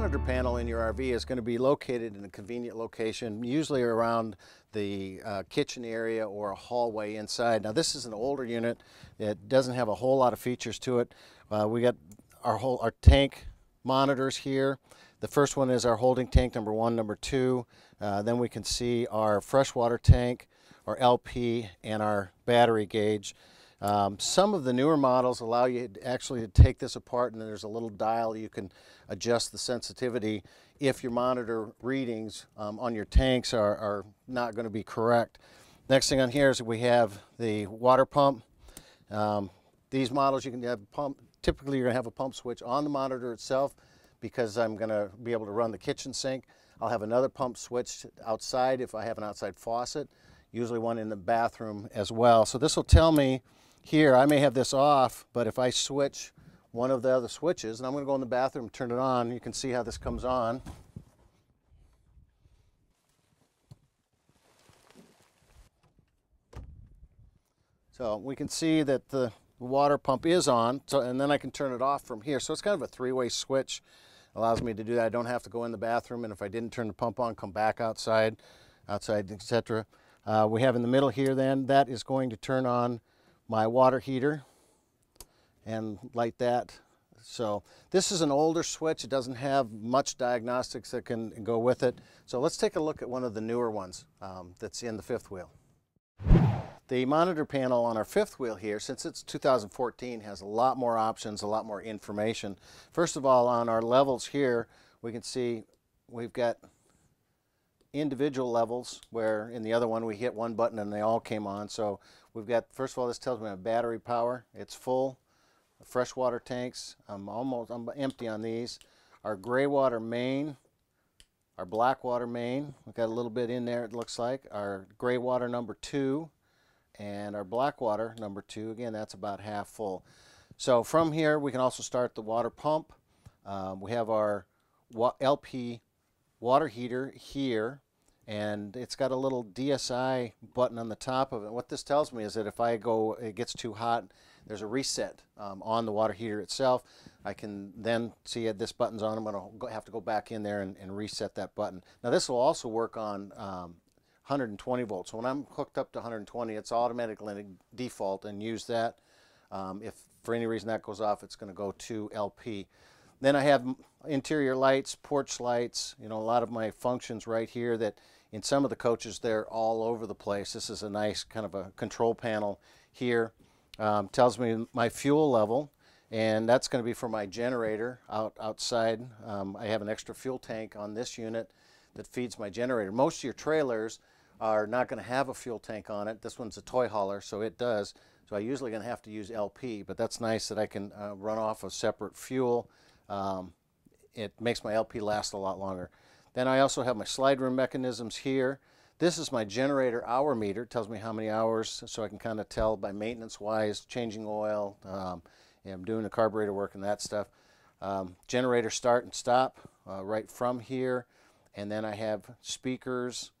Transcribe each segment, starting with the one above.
monitor panel in your RV is going to be located in a convenient location, usually around the kitchen area or a hallway inside. Now this is an older unit. It doesn't have a whole lot of features to it. We got our tank monitors here. The first one is our holding tank number 1, number 2. Then we can see our freshwater tank, our LP, and our battery gauge. Some of the newer models allow you actually to take this apart, and there's a little dial you can adjust the sensitivity if your monitor readings on your tanks are not going to be correct. Next thing on here is we have the water pump. These models you can have pump. Typically you're going to have a pump switch on the monitor itself because I'm going to be able to run the kitchen sink. I'll have another pump switch outside if I have an outside faucet, usually one in the bathroom as well. So this will tell me here, I may have this off, but if I switch one of the other switches, and I'm going to go in the bathroom and turn it on, you can see how this comes on. So we can see that the water pump is on, so, and then I can turn it off from here. So it's kind of a three-way switch. Allows me to do that. I don't have to go in the bathroom, and if I didn't turn the pump on, come back outside, etc. We have in the middle here then, that is going to turn on my water heater and light that. So this is an older switch. It doesn't have much diagnostics that can go with it. So let's take a look at one of the newer ones that's in the fifth wheel. The monitor panel on our fifth wheel here, since it's 2014, has a lot more options, a lot more information. First of all, on our levels here, we can see we've got individual levels where in the other one we hit one button and they all came on. So we've got, first of all, this tells me my battery power. It's full. Freshwater tanks, I'm empty on these. Our gray water main, our black water main, we've got a little bit in there it looks like. Our gray water number 2 and our black water number 2, again that's about half full. So from here we can also start the water pump. We have our LP water heater here, and it's got a little DSI button on the top of it. What this tells me is that if it gets too hot, there's a reset on the water heater itself. I can then see this button's on. I'm going to have to go back in there and reset that button. Now this will also work on 120 volts. So when I'm hooked up to 120, it's automatically default and use that. If for any reason that goes off, it's going to go to LP. Then I have interior lights, porch lights, a lot of my functions right here that in some of the coaches they're all over the place. This is a nice kind of a control panel here. Tells me my fuel level, and that's going to be for my generator outside. I have an extra fuel tank on this unit that feeds my generator. Most of your trailers are not going to have a fuel tank on it. This one's a toy hauler, so it does. So I'm usually going to have to use LP, but that's nice that I can run off a separate fuel. It makes my LP last a lot longer. Then I also have my slide rim mechanisms here. This is my generator hour meter. It tells me how many hours, so I can kind of tell by maintenance wise, changing oil, I'm doing the carburetor work and that stuff. Generator start and stop right from here. And then I have speakers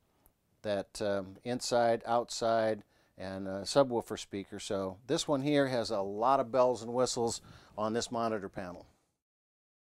that inside, outside, and a subwoofer speaker. So this one here has a lot of bells and whistles on this monitor panel.